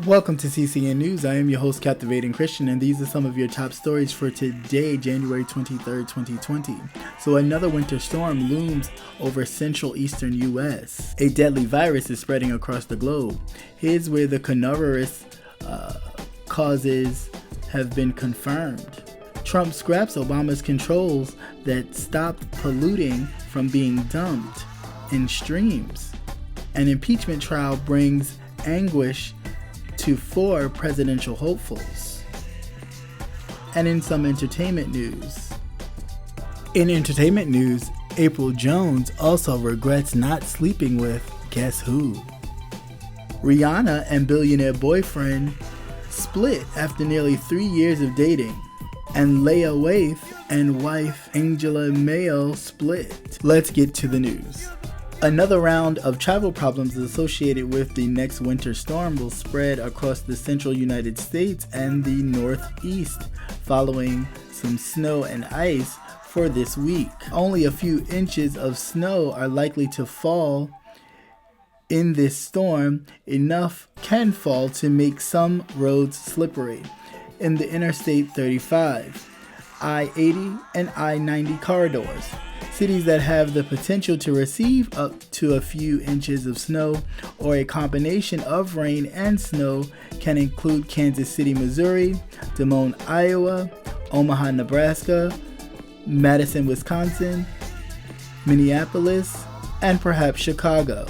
Welcome to CCN News. I am your host, Captivating Christian, and these are some of your top stories for today, January 23rd, 2020. So another winter storm looms over central eastern U.S. A deadly virus is spreading across the globe. Here's where the coronavirus causes have been confirmed. Trump scraps Obama's controls that stopped polluting from being dumped in streams. An impeachment trial brings anguish to 4 presidential hopefuls. And in some entertainment news. In entertainment news, April Jones also regrets not sleeping with guess who? Rihanna and billionaire boyfriend split after nearly 3 years of dating. And Leah Waithe and wife Angela Mayo split. Let's get to the news. Another round of travel problems associated with the next winter storm will spread across the central United States and the Northeast, following some snow and ice for this week. Only a few inches of snow are likely to fall in this storm. Enough can fall to make some roads slippery. In the Interstate 35, I-80 and I-90 corridors, cities that have the potential to receive up to a few inches of snow or a combination of rain and snow can include Kansas City, Missouri, Des Moines, Iowa, Omaha, Nebraska, Madison, Wisconsin, Minneapolis, and perhaps Chicago.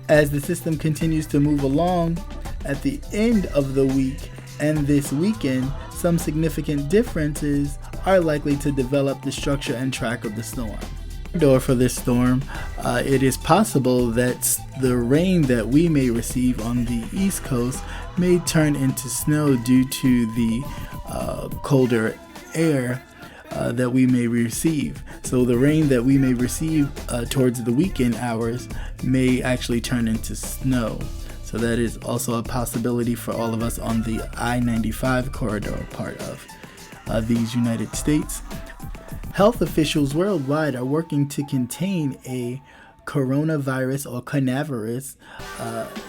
As the system continues to move along, at the end of the week and this weekend, some significant differences are likely to develop the structure and track of the storm. For this storm, it is possible that the rain that we may receive on the East Coast may turn into snow due to the colder air that we may receive. So the rain that we may receive towards the weekend hours may actually turn into snow. So that is also a possibility for all of us on the I-95 corridor part of these United States. Health officials worldwide are working to contain a coronavirus or coronavirus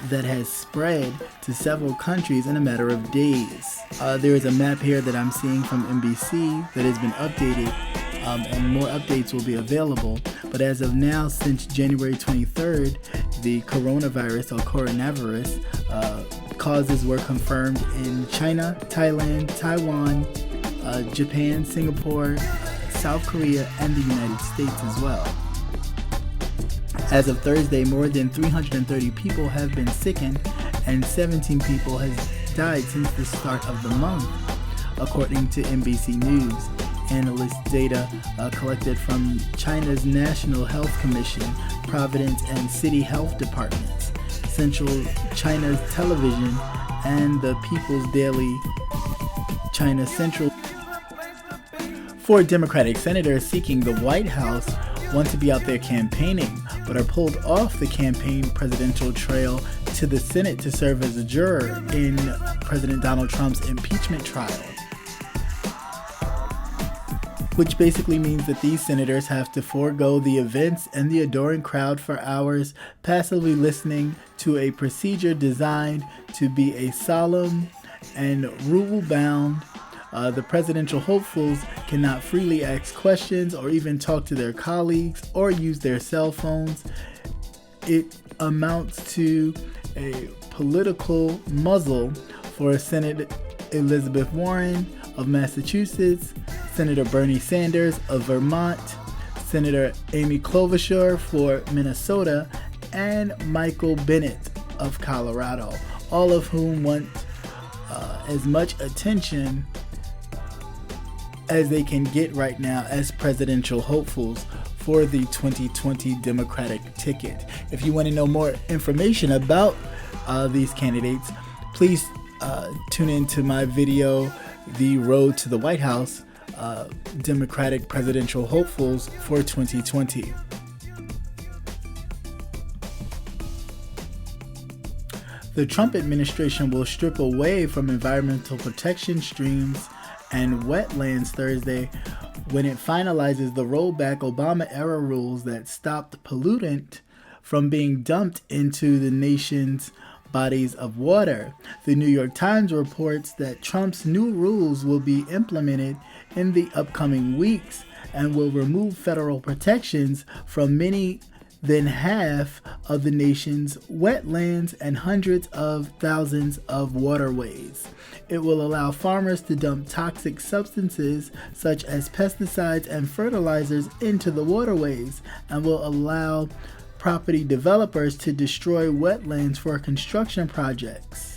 that has spread to several countries in a matter of days. There is a map here that I'm seeing from NBC that has been updated, and more updates will be available. But as of now, since January 23rd, the coronavirus or coronavirus causes were confirmed in China, Thailand, Taiwan, Japan, Singapore, South Korea, and the United States as well. As of Thursday, more than 330 people have been sickened and 17 people have died since the start of the month, according to NBC News. Analyst data collected from China's National Health Commission, Providence and City Health Departments, Central China's Television, and the People's Daily China Central. 4 Democratic senators seeking the White House want to be out there campaigning, but are pulled off the campaign presidential trail to the Senate to serve as a juror in President Donald Trump's impeachment trial. Which basically means that these senators have to forego the events and the adoring crowd for hours, passively listening to a procedure designed to be a solemn and rule-bound. The presidential hopefuls cannot freely ask questions or even talk to their colleagues or use their cell phones. It amounts to a political muzzle for Senator Elizabeth Warren of Massachusetts, Senator Bernie Sanders of Vermont, Senator Amy Klobuchar for Minnesota, and Michael Bennet of Colorado, all of whom want as much attention as they can get right now as presidential hopefuls for the 2020 Democratic ticket. If you want to know more information about these candidates, please tune into my video, The Road to the White House, Democratic Presidential Hopefuls for 2020. The Trump administration will strip away from environmental protection streams and wetlands Thursday when it finalizes the rollback Obama-era rules that stopped pollutant from being dumped into the nation's bodies of water. The New York Times reports that Trump's new rules will be implemented in the upcoming weeks and will remove federal protections from many than half of the nation's wetlands and hundreds of thousands of waterways. It will allow farmers to dump toxic substances such as pesticides and fertilizers into the waterways and will allow property developers to destroy wetlands for construction projects.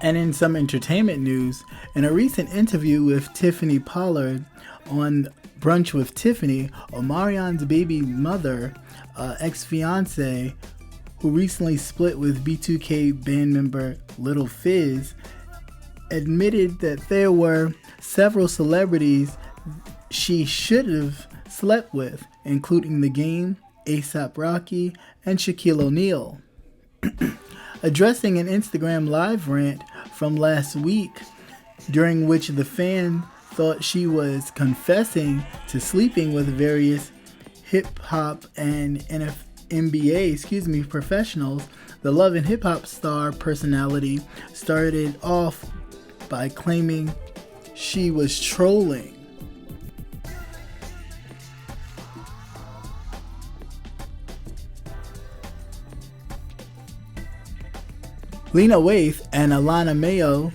And in some entertainment news, in a recent interview with Tiffany Pollard on Brunch with Tiffany, Omarion's baby mother, ex-fiance, who recently split with B2K band member Little Fizz, admitted that there were several celebrities she should have slept with, including The Game, A$AP Rocky, and Shaquille O'Neal. Addressing an Instagram live rant from last week, during which the fan thought she was confessing to sleeping with various hip-hop and NBA professionals, the Love and Hip Hop star personality started off by claiming she was trolling. Lena Waithe and Alana Mayo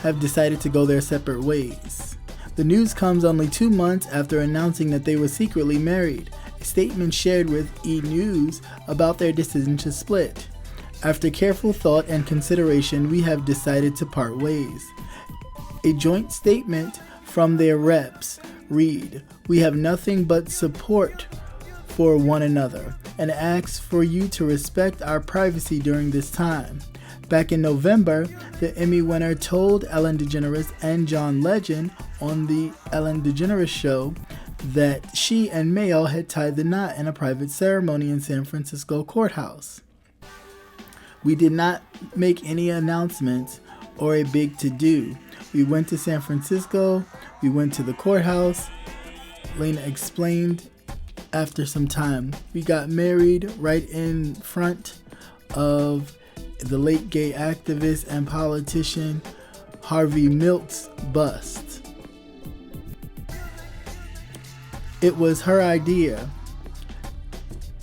have decided to go their separate ways. The news comes only 2 months after announcing that they were secretly married. A statement shared with E! News about their decision to split. After careful thought and consideration, we have decided to part ways. A joint statement from their reps read, "We have nothing but support for one another and ask for you to respect our privacy during this time." Back in November, the Emmy winner told Ellen DeGeneres and John Legend on the Ellen DeGeneres Show that she and Mayo had tied the knot in a private ceremony in San Francisco courthouse. "We did not make any announcements or a big to-do. We went to San Francisco, we went to the courthouse," Lena explained after some time. "We got married right in front of the late gay activist and politician Harvey Milk's bust. It was her idea,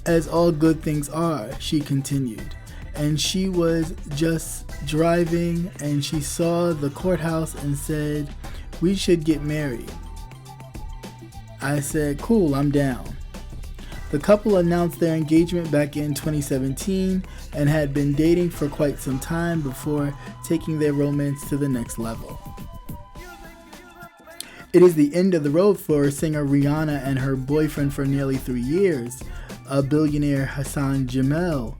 as all good things are," she continued. "And she was just driving and she saw the courthouse and said, 'We should get married.' I said, 'Cool, I'm down.'" The couple announced their engagement back in 2017 and had been dating for quite some time before taking their romance to the next level. It is the end of the road for singer Rihanna and her boyfriend for nearly 3 years, a billionaire Hassan Jameel.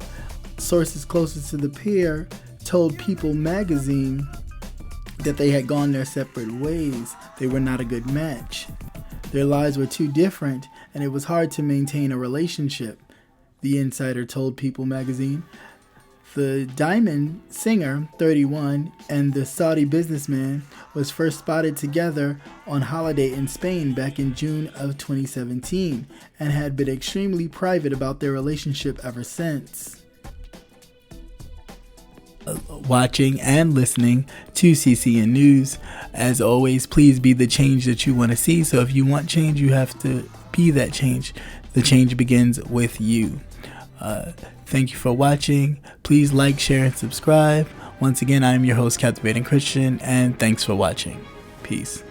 Sources closest to the pair told People magazine that they had gone their separate ways. They were not a good match. Their lives were too different, and it was hard to maintain a relationship, the insider told People magazine. The Diamond singer, 31, and the Saudi businessman was first spotted together on holiday in Spain back in June of 2017 and had been extremely private about their relationship ever since. Watching and listening to CCN News. As always, please be the change that you want to see. So if you want change, you have to be that change. The change begins with you. Thank you for watching. Please like, share, and subscribe. Once again, I am your host, Captivating Christian, and thanks for watching. Peace.